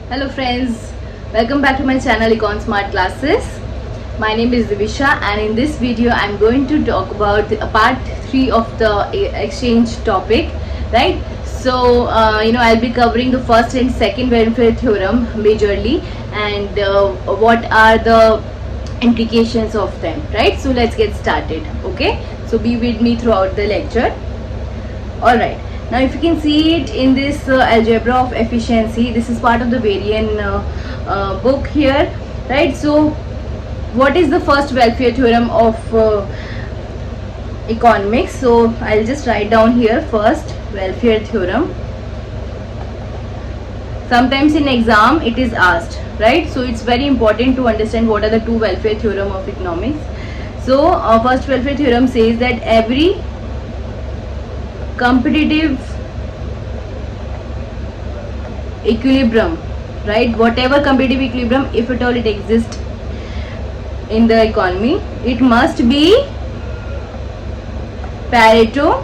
Hello friends, welcome back to my channel Econ Smart Classes. My name is Divisha and in this video I'm going to talk about part 3 of the exchange topic, right? So, I'll be covering the first and second welfare theorem majorly and what are the implications of them, right? So let's get started, okay? So be with me throughout the lecture. Alright, now if you can see it in this algebra of efficiency, this is part of the Varian book here, right? So what is the first welfare theorem of economics? So I'll just write down here first welfare theorem. Sometimes in exam it is asked, right? So it's very important to understand what are the two welfare theorem of economics. So first welfare theorem says that every competitive equilibrium, right, whatever competitive equilibrium, if at all it exists in the economy, it must be Pareto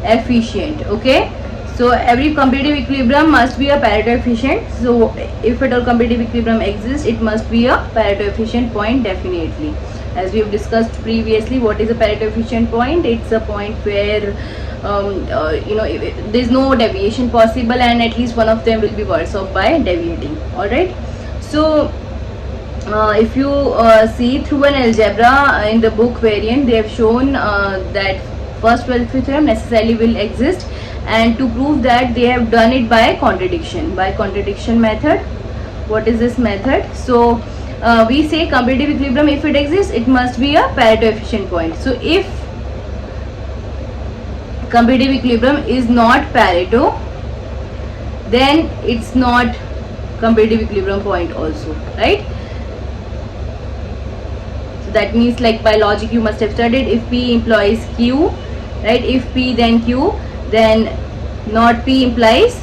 efficient. Okay, so every competitive equilibrium must be a Pareto efficient. So if at all competitive equilibrium exists, it must be a Pareto efficient point definitely. As we have discussed previously, what is a Pareto efficient point? It's a point where there's no deviation possible and at least one of them will be worse off by deviating. Alright, so if you see through an algebra in the book Varian, they have shown that first welfare theorem necessarily will exist, and to prove that they have done it by contradiction method. What is this method? So we say competitive equilibrium, if it exists, it must be a Pareto efficient point. So if competitive equilibrium is not Pareto, then it's not competitive equilibrium point also, right? So that means, like by logic you must have studied, if P implies Q, right, if P then Q, then not P implies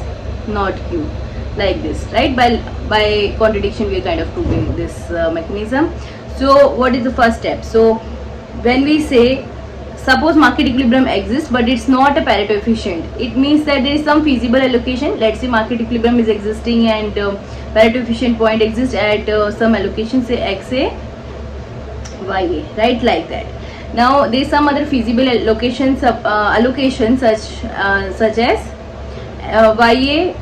not Q, like this, right? By contradiction we are kind of proving this mechanism. So what is the first step? So when we say suppose market equilibrium exists but it's not a Pareto efficient, it means that there is some feasible allocation. Let's say market equilibrium is existing and Pareto efficient point exists at some allocation, say XA YA, right, like that. Now there is some other feasible allocation such as YA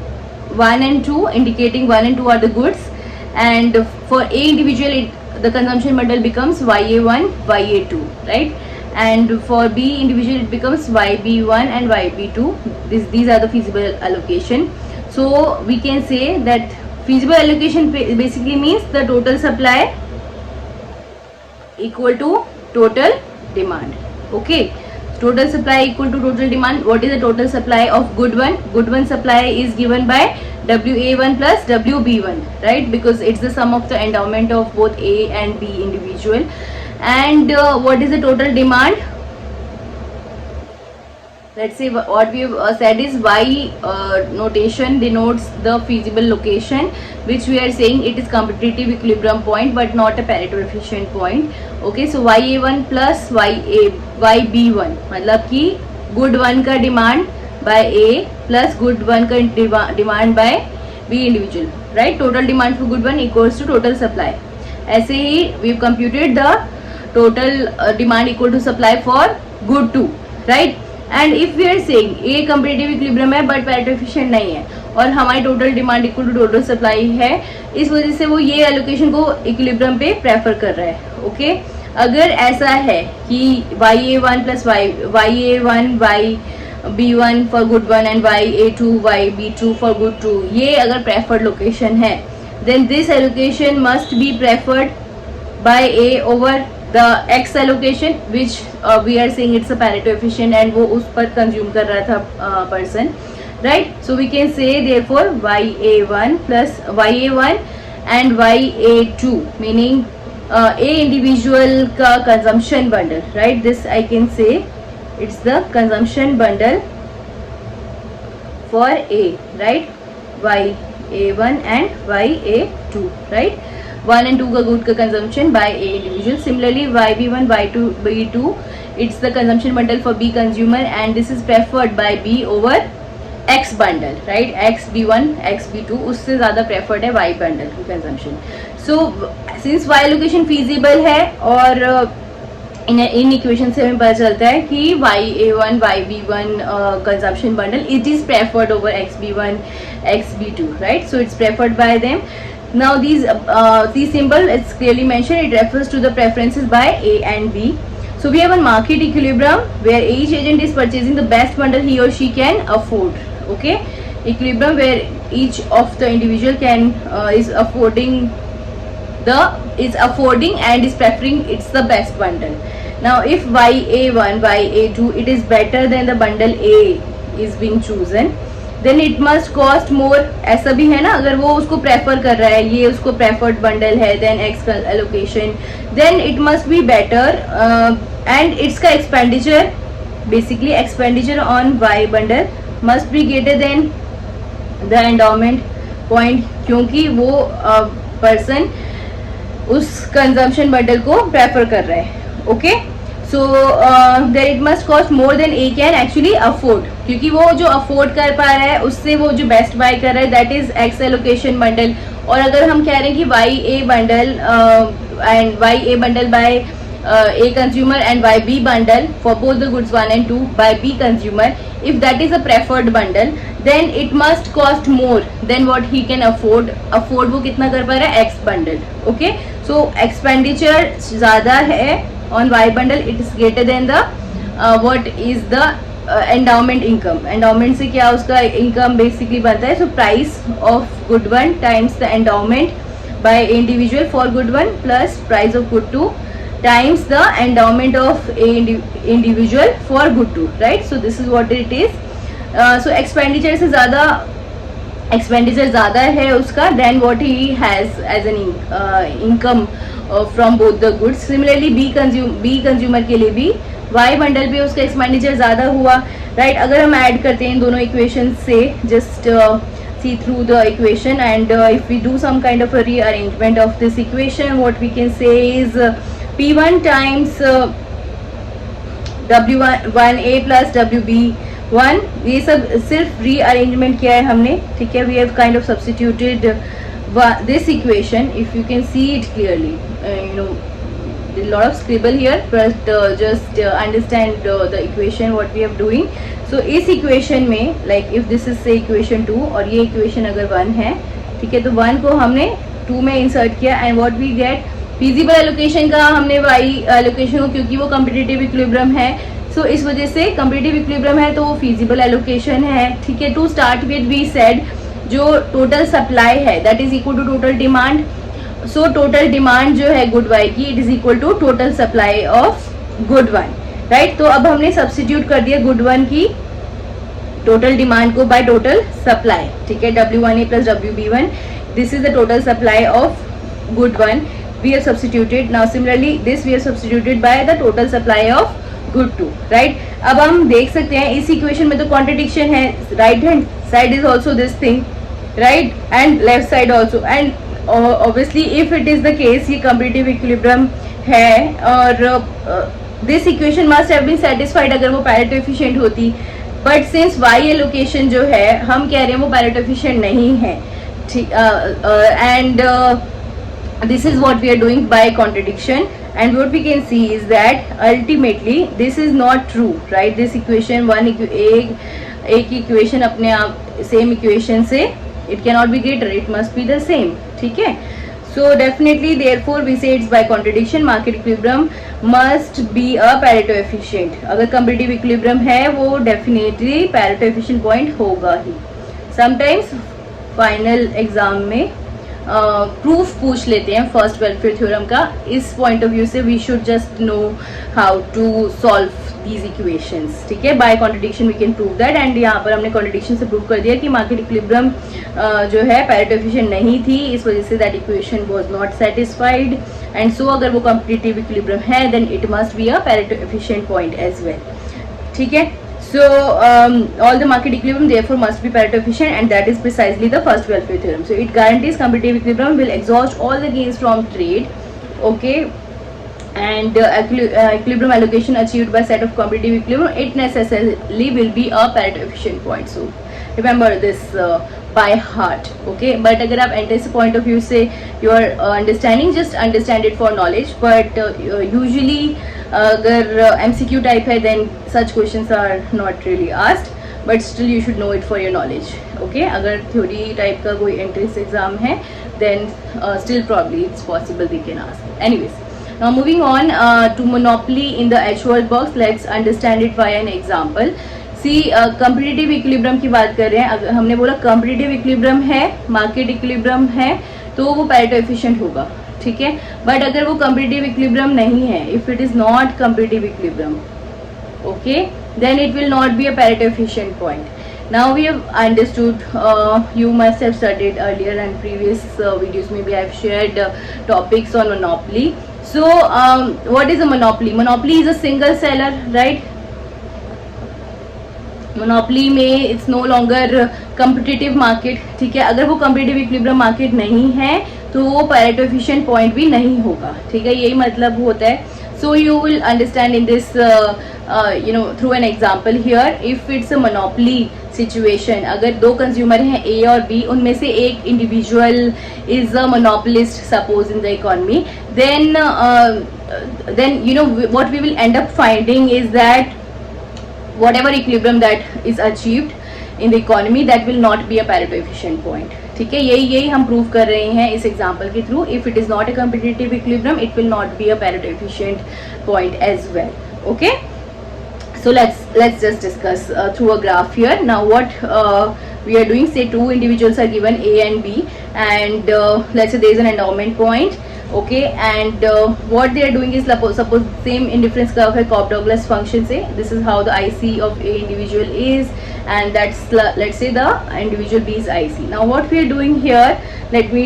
1 and 2, indicating 1 and 2 are the goods, and for A individual the consumption bundle becomes YA1 YA2, right, and for B individual it becomes YB1 and YB2. These are the feasible allocation. So we can say that feasible allocation basically means the total supply equal to total demand. Okay, total supply equal to total demand. What is the total supply of good one? Good one supply is given by WA1 plus WB1, right, because it's the sum of the endowment of both A and B individual. And what is the total demand? Let's say what we have said is Y notation denotes the feasible location, which we are saying it is competitive equilibrium point but not a Pareto efficient point. Okay, so YA1 plus YB1 मतलब कि good one का demand by A plus good one का demand by B individual, right? Total demand for good one equals to total supply. ऐसे ही we have computed the total demand equal to supply for good 2, right? And if we are saying a competitive equilibrium है but Pareto efficient नहीं है और हमारी total demand equal to total supply है, इस वजह से वो ये एलोकेशन को इक्विलिब्रियम पे प्रेफर कर रहा है. ओके, अगर ऐसा है कि YA1 plus YA1 YB1 for good 1 and YA2 YB2 for good 2, ये अगर प्रेफर्ड लोकेशन है, then this allocation must be preferred by A over the X allocation which we are saying it's a Pareto efficient and वो उस पर consume कर रहा था person, right? So we can say therefore YA1 plus YA1 and YA2 meaning A individual का consumption bundle, right? This I can say it's the consumption bundle for A, right? YA1 and YA2, right? 1 and 2 का good का consumption by a individual. Similarly YB1 B2 it's the consumption bundle for B consumer and this is preferred by B over X bundle, right? XB1, XB2 उससे ज़्यादा preferred है Y bundle की consumption. So since Y allocation feasible है और in equation से हमें पता चलता है कि YA1, YB1 consumption bundle it is preferred over XB1, XB2, right? So it's preferred by them. Now these symbol it's clearly mentioned, it refers to the preferences by A and B. So we have a market equilibrium where each agent is purchasing the best bundle he or she can afford. Okay, equilibrium where each of the individual can is affording and is preferring it's the best bundle. Now if YA1, YA2 it is better than the bundle A is being chosen, then it must cost more. ऐसा भी है ना, अगर वो उसको prefer कर रहा है, ये उसको प्रेफर्ड बंडल है, then X allocation, then it must be better and its का expenditure, basically expenditure on Y bundle must be greater than the endowment point, क्योंकि वो person उस कंजम्पशन बंडल को प्रेफर कर रहा है. Okay, so then it must cost more than A can actually afford, क्योंकि वो जो अफोर्ड कर पा रहा है उससे वो जो बेस्ट बाय कर रहा है that is X allocation bundle. और अगर हम कह रहे हैं कि Y A bundle and Y A bundle by A consumer and YB bundle for both the goods 1 and 2 by B consumer, if that is a preferred bundle then it must cost more than what he can afford. वो कितना कर पा रहा है? X bundle. Okay, so expenditure ज़्यादा है on Y bundle, it is greater than the what is the endowment income. Endowment से क्या उसका income basically बनता है. So price of good one times the endowment by individual for good one plus price of good two times the endowment of a individual for good two, right? So this is what it is. So expenditure से ज़्यादा expenditure ज़्यादा है उसका than what he has as an income from both the goods. Similarly B consumer के लिए भी Y bundle पे उसका expenditure ज़्यादा हुआ, right? अगर हम ऐड करते हैं दोनों equations से, just see through the equation and if we do some kind of a rearrangement of this equation, what we can say is P1 times W1A plus WB1, ये सब सिर्फ रीअरेंजमेंट किया है हमने, ठीक है. We have kind of substituted this equation. If you can see it clearly, you know a lot of scribble here, but just understand the equation what we are doing. So इस equation में like if this is say equation 2 और ये equation अगर 1 है, ठीक है, तो 1 को हमने 2 में insert किया and what we get feasible allocation का हमने Y allocation को, क्योंकि वो competitive equilibrium है, so इस वजह से competitive equilibrium है तो वो feasible allocation है, ठीक है. To start with we said जो total supply है that is equal to total demand. So total demand जो है good Y की it is equal to total supply of good one, right? तो अब हमने substitute कर दिया good one की total demand को by total supply, ठीक है. W1A plus WB1, this is the total supply of good one. We have substituted. Now similarly this we have substituted by the total supply of good two, right? अब हम देख सकते हैं इस equation में तो contradiction है, right hand side is also this thing, right, and left side also, and obviously if it is the case ये competitive equilibrium है और this equation must have been satisfied अगर वो Pareto efficient होती, but since Y allocation जो है हम कह रहे हैं वो Pareto efficient नहीं है, ठीक, and this is what we are doing by contradiction. And what we can see is that ultimately this is not true, right? This equation एक equation अपने आप same equation से it cannot be greater, it must be the same, ठीक है. So definitely therefore we say it's by contradiction. Market equilibrium must be a Pareto efficient. अगर competitive equilibrium है वो definitely Pareto efficient point होगा ही. Sometimes final exam में proof पूछ लेते हैं फर्स्ट वेलफेयर थ्योरम का. इस पॉइंट ऑफ व्यू से we should just know how to solve these equations, ठीक है. By contradiction we can prove that, and यहाँ पर हमने कॉन्ट्रडिक्शन से प्रूव कर दिया कि मार्केट इक्विलिब्रियम जो है पैरेटो एफिशिएंट नहीं थी, इस वजह से that equation was not satisfied. And so अगर वो कॉम्पिटिटिव इक्विलिब्रियम है then it must be a Pareto efficient point as well, ठीक है. So all the market equilibrium therefore must be Pareto efficient, and that is precisely the first welfare theorem. So it guarantees competitive equilibrium will exhaust all the gains from trade, okay, and equilibrium allocation achieved by set of competitive equilibrium, it necessarily will be a Pareto efficient point. So remember this by heart. Okay, but अगर आप entrance point of view से you are understanding, just understand it for knowledge, but usually अगर MCQ type है then such questions are not really asked, but still you should know it for your knowledge. Okay, अगर theory type का कोई entrance exam है then still probably it's possible they can ask. Anyways, now moving on to monopoly in the H word box. Let's understand it via an example. See, competitive equilibrium की बात कर रहे हैं. अगर हमने बोला competitive equilibrium है, market equilibrium है, तो वो Pareto efficient होगा, ठीक है. बट अगर वो competitive equilibrium नहीं है, if it is not competitive equilibrium, okay, then it will not be a Pareto efficient point. Now we have understood, you must have studied earlier and previous videos maybe I have shared topics on monopoly. So what is a monopoly? Monopoly is a single seller, right? Monopoly में it's no longer competitive market, ठीक है. अगर वो competitive equilibrium market नहीं है तो वो Pareto efficient point भी नहीं होगा, ठीक है. यही मतलब होता है. So you will understand in this through an example here. If it's a monopoly situation, अगर दो कंज्यूमर हैं ए और बी, उनमें से एक individual is a monopolist suppose in the economy, then you know what we will end up finding is that whatever equilibrium that is achieved in the economy, that will not be a Pareto efficient point, ठीक है. यही हम prove कर रहे हैं इस example के through. If it is not a competitive equilibrium, it will not be a Pareto efficient point as well. Okay, so let's just discuss through a graph here. Now what we are doing, say two individuals are given A and B, and let's say there is an endowment point. Okay, and what they are doing is suppose same indifference curve है Cobb-Douglas function से. This is how the IC of A individual is, and that's let's say the individual B is IC. Now what we are doing here, let me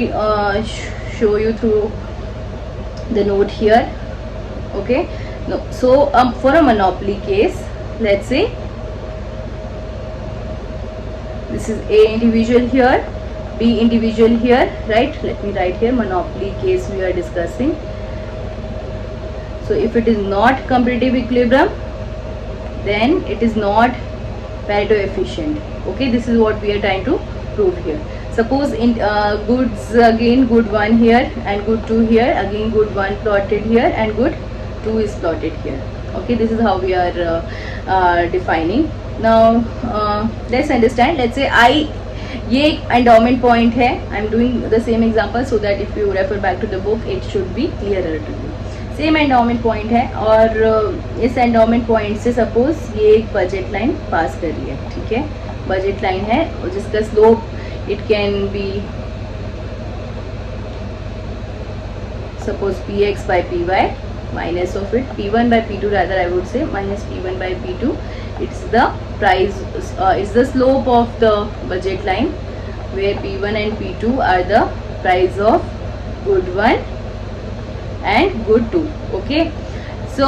show you through the note here. Okay, no, so for a monopoly case, let's say this is A individual here, B individual here, right? Let me write here monopoly case we are discussing. So if it is not competitive equilibrium, then it is not Pareto efficient. Okay, this is what we are trying to prove here. Suppose in goods, again good 1 here and good 2 here, again good 1 plotted here and good 2 is plotted here. Okay, this is how we are defining. Now let's understand. Let's say ये एक endowment point है. I am doing the same example so that if you refer back to the book it should be clearer to you. Same endowment point है और इस endowment point से suppose ये एक budget line पास कर रही है, ठीक है. बजट लाइन है और जिसका slope it can be suppose px by py minus of it p1 by p2, rather I would say minus p1 by p2. It's the price, it's the slope of the budget line where p1 and p2 are the price of good 1 and good 2. Okay, so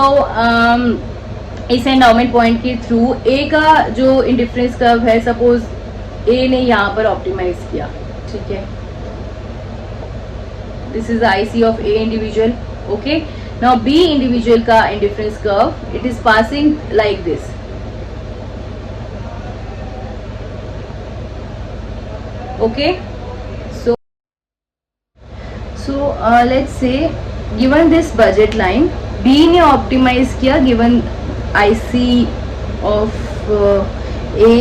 इस endowment point के through A का जो indifference curve है, suppose A ने यहाँ पर optimise किया, ठीक है. This is IC of A individual. Okay, now B individual का indifference curve, it is passing like this. Okay, so let's say given this budget line, B ने optimize किया given IC of A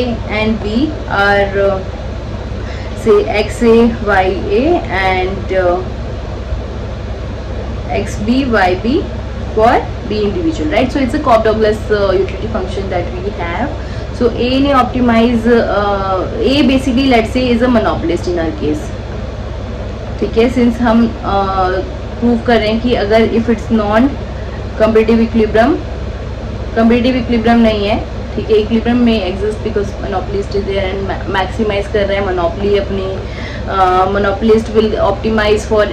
and B are say XA, YA and XB, YB for B individual, right? So it's a Cobb-Douglas utility function that we have. So A ने optimize A basically let's say is a monopolist in our case, ठीक है. Since हम prove कर रहे हैं कि अगर if it's non competitive equilibrium नहीं है, ठीक है. इक्विलिब्रियम में exist because monopolist is there and maximise कर रहे हैं मोनोपोली अपनी. Monopolist will optimise for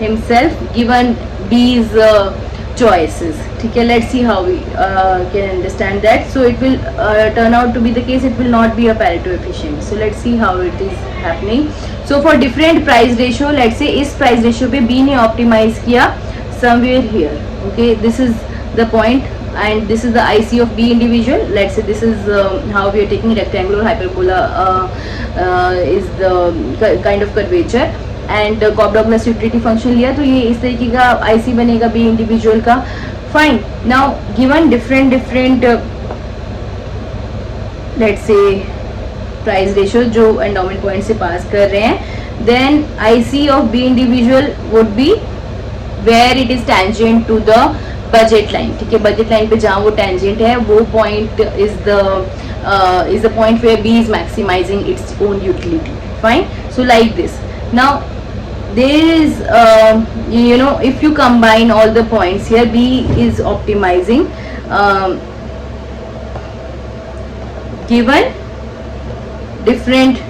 himself given these choices, ठीक है. Let's see how we can understand that. So it will turn out to be the case, it will not be a Pareto efficient. So let's see how it is happening. So for different price ratio, let's say इस price ratio पे B ने optimize किया somewhere here. Okay, this is the point and this is the IC of B individual. Let's say this is how we are taking rectangular hyperbola is the kind of curvature, and Cobb-Douglas utility function लिया तो ये इस तरीके का IC बनेगा B individual का. Fine. Now given different let's say price ratio जो endowment point से पास कर रहे हैं, then IC of B individual would be where it is tangent to the budget line. ठीक है, budget line पे जहाँ वो tangent है वो point is the point where B is maximizing its own utility. Fine. So like this. Now there is if you combine all the points here, B is optimizing given different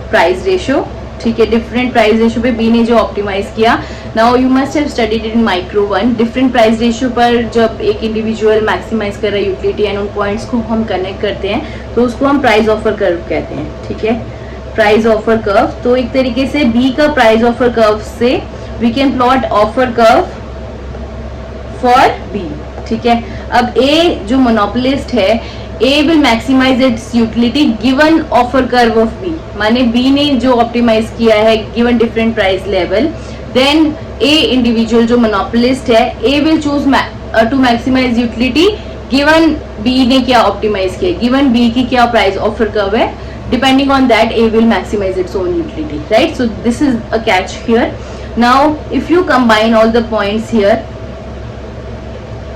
price ratio. ठीक है, different price ratio पे B ने जो optimise किया. Now you must have studied in micro 1. Different price ratio पर जब एक individual maximise कर रहा है यूटिलिटी एंड उन पॉइंट्स को हम कनेक्ट करते हैं तो उसको हम प्राइस ऑफर कर्व कहते हैं. ठीक है, प्राइस ऑफर कर्व. तो एक तरीके से बी का प्राइस ऑफर कर्व से we can plot offer curve for B. ठीक है, अब ए जो मोनोपोलिस्ट है, A will maximize its utility given offer curve of B. माने B ने जो optimize किया है given different price level, then A individual जो monopolist है, A will choose to maximize utility given B ने क्या optimize किया, given B की क्या price offer curve है, depending on that A will maximize its own utility, right? So this is a catch here. Now if you combine all the points here,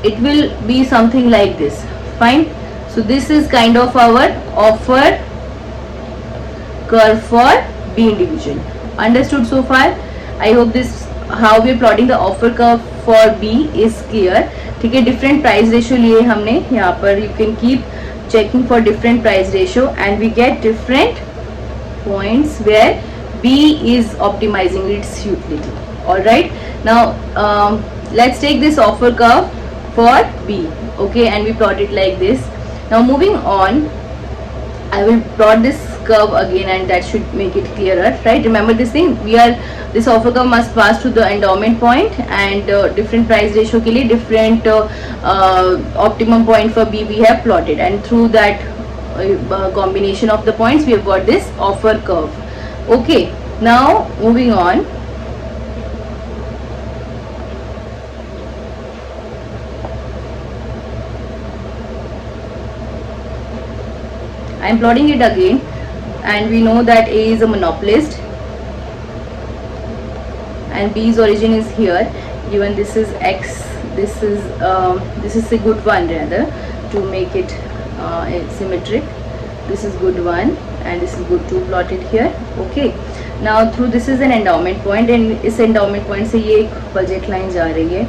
it will be something like this. Fine. So this is kind of our offer curve for B individual. Understood so far? I hope this how we are plotting the offer curve for B is clear. ठीक है, different price ratio लिए हमने यहाँ पर. You can keep checking for different price ratio and we get different points where B is optimizing its utility. All right. Now let's take this offer curve for B. Okay, and we plot it like this. Now moving on, I will plot this curve again and that should make it clearer, right? Remember this thing, this offer curve must pass to the endowment point and different price ratio के लिए different optimum point for B we have plotted, and through that combination of the points we have got this offer curve. Okay, now moving on. I am plotting it again, and we know that A is a monopolist and B's origin is here. Given this is X, this is a good one rather, to make it symmetric. This is good one and this is good 2 plotted here. Okay, now through this is an endowment point and इस endowment point से ये एक budget line जा रही है.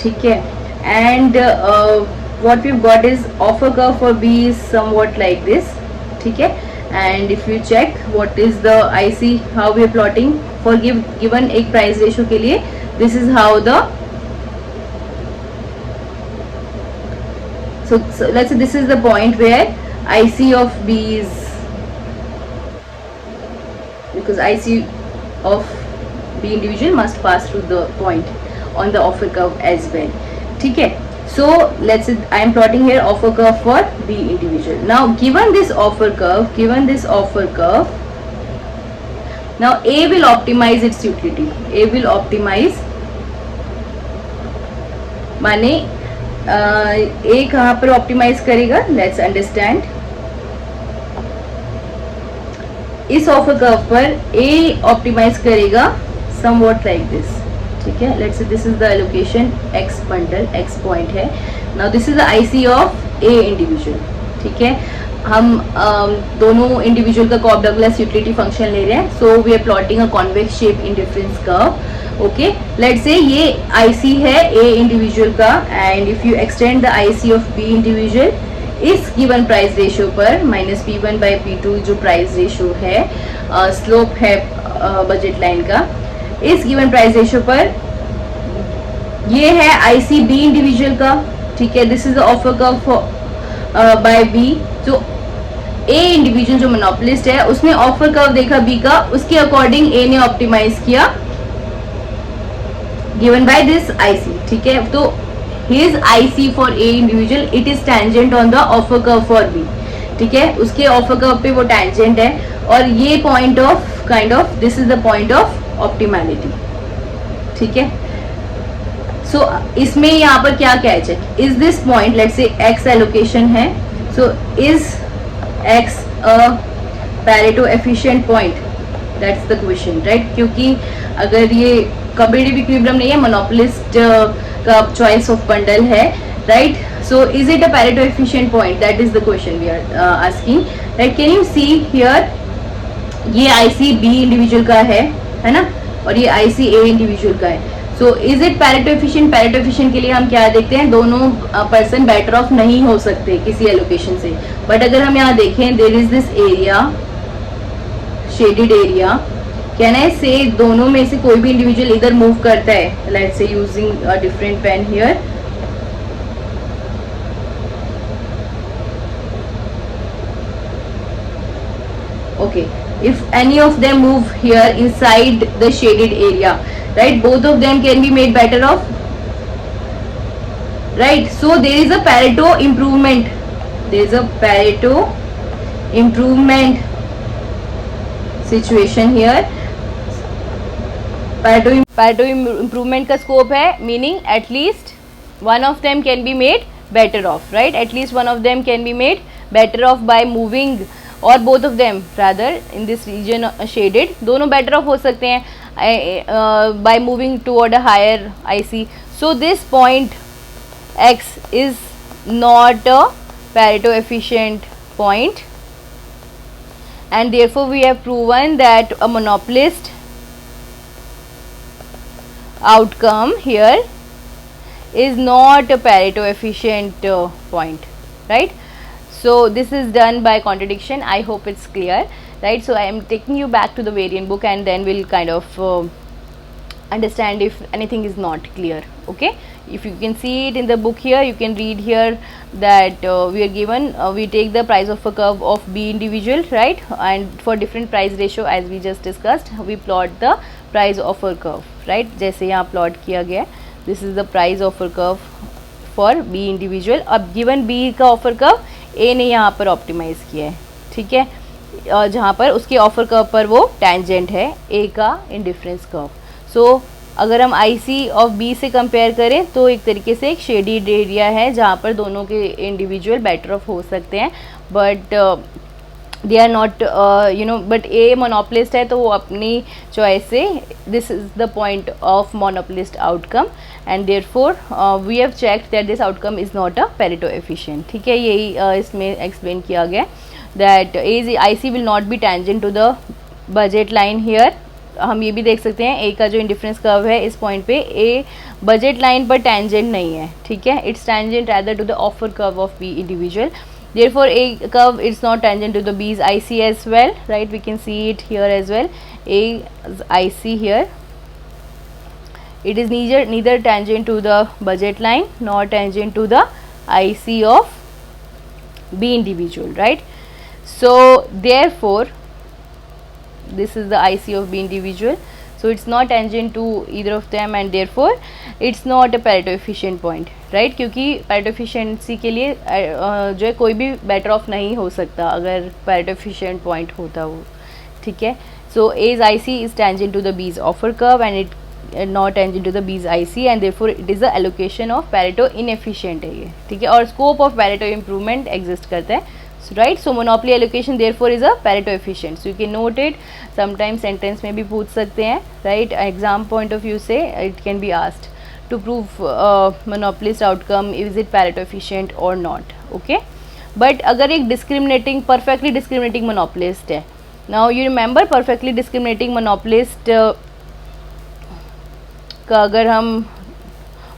ठीक है, and what we've got is offer curve for B is somewhat like this. ठीक है, and if you check what is the IC, how we are plotting for given एक price ratio के लिए, this is how the so let's say this is the point where IC of B is, because IC of B individual must pass through the point on the offer curve as well. ठीक है, so let's say I am plotting here offer curve for B individual. Now given this offer curve, now A will optimize its utility. A will optimize माने A कहाँ पर optimize करेगा? Let's understand. इस offer curve पर A optimize करेगा somewhat like this. ठीक है, let's say this is the allocation X bundle, X point है. Now this is the IC of A individual. ठीक है, हम दोनों individual का Cobb-Douglas utility function ले रहे हैं. So we are plotting a convex shape indifference curve. Okay, let's say ये IC है A individual का, and if you extend the IC of B individual इस given price ratio पर minus P1 by P2 जो price ratio है, slope है budget line का, इस गिवन प्राइस रेशियो पर ये है IC B इंडिविजुअल का. ठीक है, this is the offer curve y B. जो A इंडिविजुअल जो मोनोपोलिस्ट है उसने ऑफर कर्व देखा B का, उसके अकॉर्डिंग A ने ऑप्टिमाइज किया गिवन बाय दिस IC. ठीक है, तो his IC for A individual, it is tangent on the offer curve for B. ठीक है, उसके ऑफर कर्व पे वो tangent है, और ये point of kind of this is the point of optimality. ठीक है, सो इसमें यहाँ पर क्या कैच है, is this point let's say X allocation है, so is X a Pareto efficient point, that's the question, right. क्योंकि अगर ये कम्पिटिटिव इक्विलिब्रियम नहीं है, मोनोपोलिस्ट का चॉइस ऑफ बंडल है, right. So is it a Pareto efficient point, that is the question we are asking, right. Can you see here, ये IC B individual का है ना, और ये IC A इंडिविजुअल का है. So is it Pareto efficient. Pareto efficient के लिए हम क्या देखते हैं, दोनों पर्सन बेटर ऑफ नहीं हो सकते किसी एलोकेशन से. बट अगर हम यहाँ देखें, there is this area, shaded area, can I say दोनों में से कोई भी इंडिविजुअल इधर मूव करता है, let's say using a different pen here, okay, if any of them move here inside the shaded area, right, both of them can be made better off, right. So there is a Pareto improvement, there is a Pareto improvement situation here. Pareto improvement का scope है, meaning at least one of them can be made better off, right. At least one of them can be made better off by moving, और both of them rather in this region shaded, दोनों better off हो सकते हैं by moving toward a higher IC. So this point X is not a Pareto efficient point, and therefore we have proven that a monopolist outcome here is not a Pareto efficient point, right. So this is done by contradiction. I hope it's clear, right. So I am taking you back to the variant book, and then we'll kind of understand if anything is not clear. Okay, if you can see it in the book here, you can read here that we are given, we take the price of a curve of B individual, right, and for different price ratio as we just discussed, we plot the price of a curve, right. जैसे यहाँ plot किया गया, this is the price of a curve for B individual. अब given B का offer curve A ने यहाँ पर optimise किया है, ठीक है, जहाँ पर उसके ऑफर कर्व पर वो टेंजेंट है A का इंडिफरेंस कर्व. सो अगर हम IC ऑफ B से कंपेयर करें तो एक तरीके से एक शेडेड एरिया है जहाँ पर दोनों के इंडिविजुअल बेटर ऑफ हो सकते हैं, but they are not but A monopolist है तो वो अपनी चॉइस से, this is the point of monopolist outcome, and therefore we have checked that this outcome is not a Pareto efficient. ठीक है, यही इसमें एक्सप्लेन किया गया that IC will not be tangent to the budget line here. हम ये भी देख सकते हैं A का जो इंडिफरेंस कर्व है इस पॉइंट पे A बजट लाइन पर टेंजेंट नहीं है, ठीक है, it's tangent rather to the offer curve of B individual. Therefore A curve is not tangent to the B's IC as well, right. We can see it here as well. A's IC here, it is neither tangent to the budget line nor tangent to the IC of B individual, right. So therefore this is the IC of B individual, so it's not tangent to either of them, and therefore it's not a Pareto efficient point, right. क्योंकि Pareto efficiency के लिए जो है कोई भी better off नहीं हो सकता अगर Pareto efficient point होता वो, ठीक है. So A's IC is tangent to the B's offer curve and it not tangent to the B's IC, and therefore it is the allocation of Pareto inefficient है ये, ठीक है, और scope of Pareto improvement exist करता है, right. So monopoly allocation therefore is a Pareto efficient. So you can note it, sometimes sentence में भी पूछ सकते हैं, right. Exam point of view से it can be asked to prove monopolist outcome is it Pareto efficient or not, okay. But अगर एक discriminating perfectly discriminating monopolist है, now you remember perfectly discriminating monopolist का अगर हम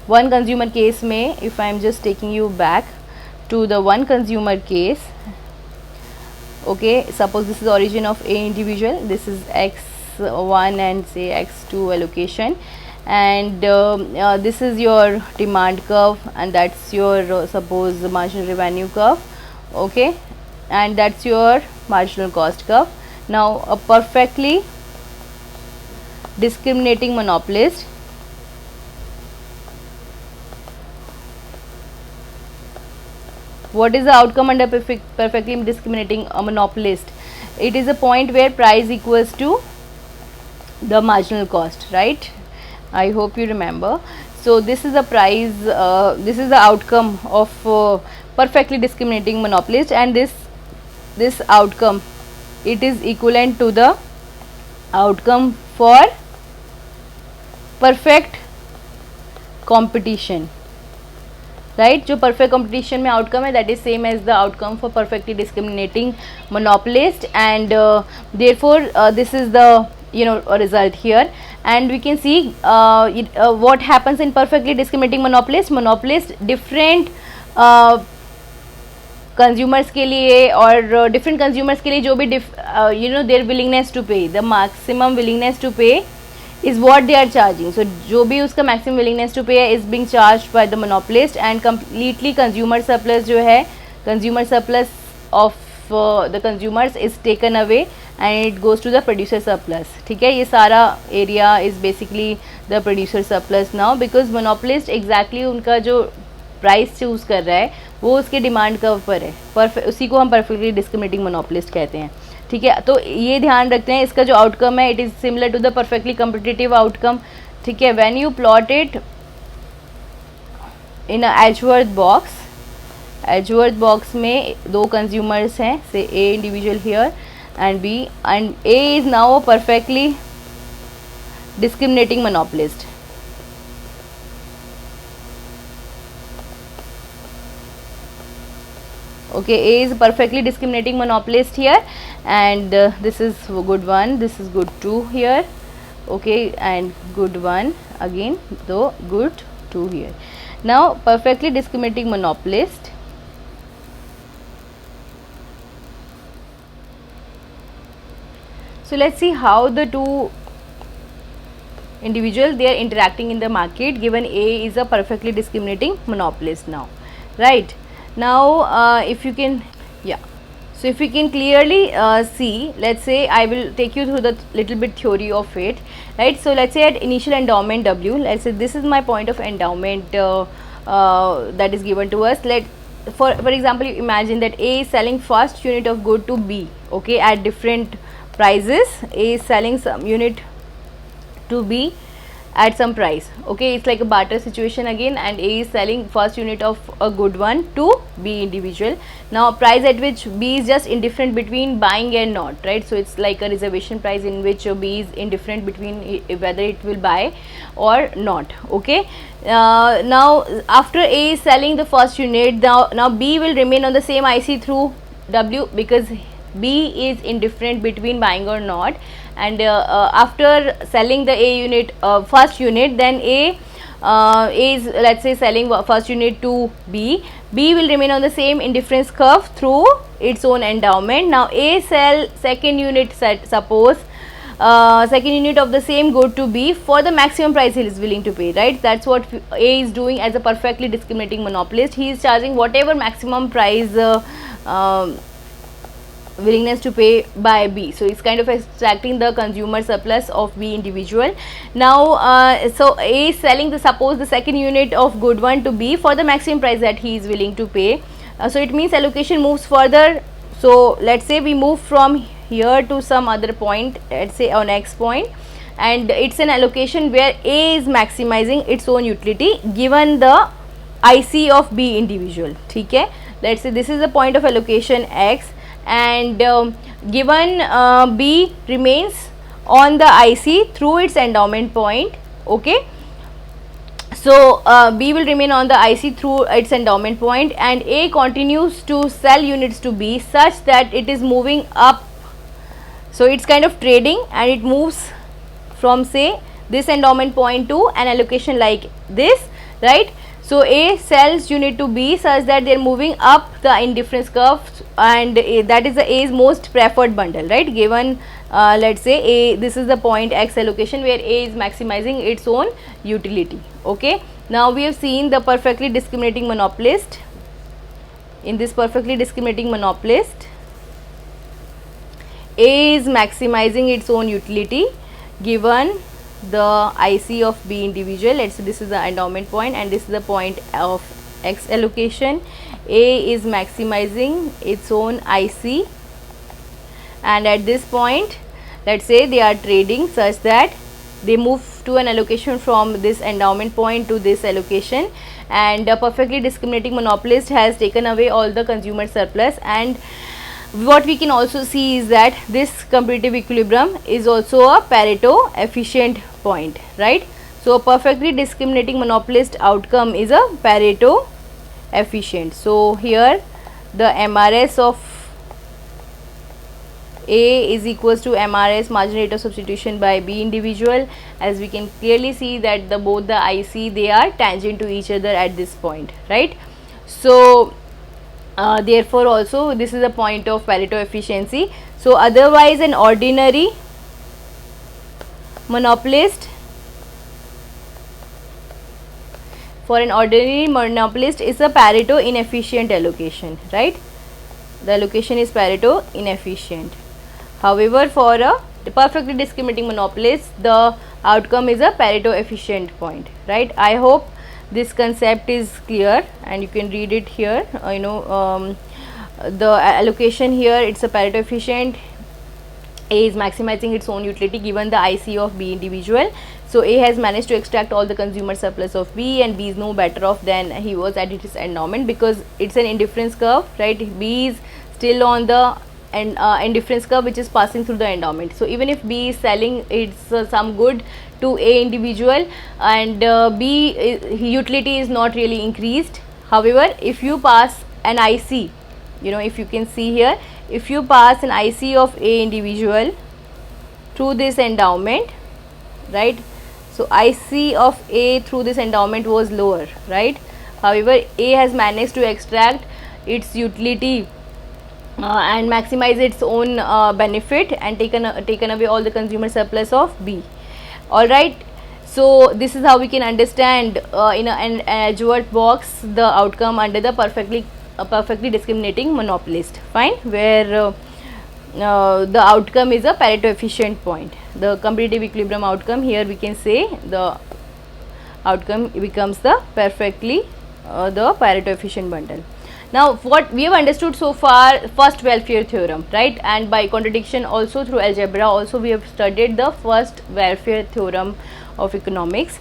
one consumer case में, if I am just taking you back to the one consumer case, okay, suppose this is origin of A individual, this is X1 and say X2 allocation, and this is your demand curve, and that's your suppose the marginal revenue curve, okay, and that's your marginal cost curve. Now a perfectly discriminating monopolist What is the outcome under perfectly discriminating a monopolist? It is a point where price equals to the marginal cost, right? I hope you remember. So this is the price, this is the outcome of perfectly discriminating monopolist, and this outcome, it is equivalent to the outcome for perfect competition, right? जो perfect competition में outcome है, that is same as the outcome for perfectly discriminating monopolist, and therefore this is the a result here. And we can see what happens in perfectly discriminating monopolist different consumers के लिए और different consumers के लिए जो भी their willingness to pay, the maximum willingness to pay is what they are charging. So जो भी उसका maximum willingness to pay is being charged by the monopolist, and completely consumer surplus जो है, consumer surplus of the consumers is taken away and it goes to the producer surplus. ठीक है, ये सारा area is basically the producer surplus now, because monopolist exactly उनका जो price choose कर रहा है वो उसके डिमांड का ऊपर है, उसी को हम परफेक्टली डिस्क्रिमिनेटिंग मोनोपोलिस्ट कहते हैं. ठीक है, तो ये ध्यान रखते हैं, इसका जो आउटकम है it is similar to the perfectly competitive outcome. ठीक है, when you plot it in a Edgeworth box में दो कंज्यूमर्स हैं, say A individual here and B, and A is now a perfectly discriminating monopolist. Okay, A is a perfectly discriminating monopolist here, and this is good one, this is good 2 here. Okay, and good 1 again, though good 2 here. Now perfectly discriminating monopolist, so let's see how the two individuals they are interacting in the market given A is a perfectly discriminating monopolist now, right? Now if you can, so if you can clearly see, let's say I will take you through the little bit theory of it, right? So let's say at initial endowment W, let's say this is my point of endowment that is given to us. For example, you imagine that A is selling first unit of good to B, okay, at different prices. A is selling some unit to B at some price, okay, it's like a barter situation again, and A is selling first unit of a good one to B individual. Now price at which B is just indifferent between buying and not, right? So it's like a reservation price in which B is indifferent between whether it will buy or not, okay. Now after A is selling the first unit, now B will remain on the same IC through W, because B is indifferent between buying or not, and after selling the A unit, first unit, then A is, let's say, selling first unit to B. B will remain on the same indifference curve through its own endowment. Now A sell second unit, suppose second unit of the same good to B for the maximum price he is willing to pay, right? That's what A is doing as a perfectly discriminating monopolist. He is charging whatever maximum price willingness to pay by B. So it's kind of extracting the consumer surplus of B individual. Now so A is selling suppose the second unit of good one to B for the maximum price that he is willing to pay. So it means allocation moves further. So let's say we move from here to some other point, let's say on X point, and it's an allocation where A is maximizing its own utility given the IC of B individual. Okay, let's say this is the point of allocation X, and given B remains on the IC through its endowment point, okay. So B will remain on the IC through its endowment point, and A continues to sell units to B such that it is moving up. So it's kind of trading, and it moves from, say, this endowment point to an allocation like this, right? So A sells unit to B such that they are moving up the indifference curve, and that is the A's most preferred bundle, right? Given let's say A, this is the point X allocation where A is maximizing its own utility, okay. Now we have seen the perfectly discriminating monopolist. In this perfectly discriminating monopolist, A is maximizing its own utility given the IC of B individual. Let's say this is the endowment point and this is the point of X allocation. A is maximizing its own IC, and at this point, let's say they are trading such that they move to an allocation from this endowment point to this allocation, and a perfectly discriminating monopolist has taken away all the consumer surplus. And what we can also see is that this competitive equilibrium is also a Pareto efficient point, right? So, a perfectly discriminating monopolist outcome is a Pareto efficient. So, here the MRS of A is equals to MRS marginal rate of substitution by B individual, as we can clearly see that both the IC, they are tangent to each other at this point, right? So, therefore also this is a point of Pareto efficiency. So, otherwise an ordinary monopolist, for an ordinary monopolist is a Pareto inefficient allocation, right? The allocation is Pareto inefficient. However, for a perfectly discriminating monopolist, the outcome is a Pareto efficient point, right? I hope this concept is clear, and you can read it here. The allocation here, it's a Pareto efficient. A is maximizing its own utility given the IC of B individual. So, A has managed to extract all the consumer surplus of B, and B is no better off than he was at its endowment, because it's an indifference curve, right? B is still on the indifference curve which is passing through the endowment. So, even if B is selling its some good to A individual, and B utility is not really increased. However, if you pass an IC, if you can see here, if you pass an IC of A individual through this endowment, right? So, IC of A through this endowment was lower, right? However, A has managed to extract its utility and maximize its own benefit, and taken away all the consumer surplus of B. All right. So, this is how we can understand in an Edgeworth box the outcome under the perfectly discriminating monopolist. Fine, where the outcome is a Pareto efficient point. The competitive equilibrium outcome, here we can say the outcome becomes the the Pareto efficient bundle. Now, what we have understood so far, first welfare theorem, right? And by contradiction also through algebra also we have studied the first welfare theorem of economics.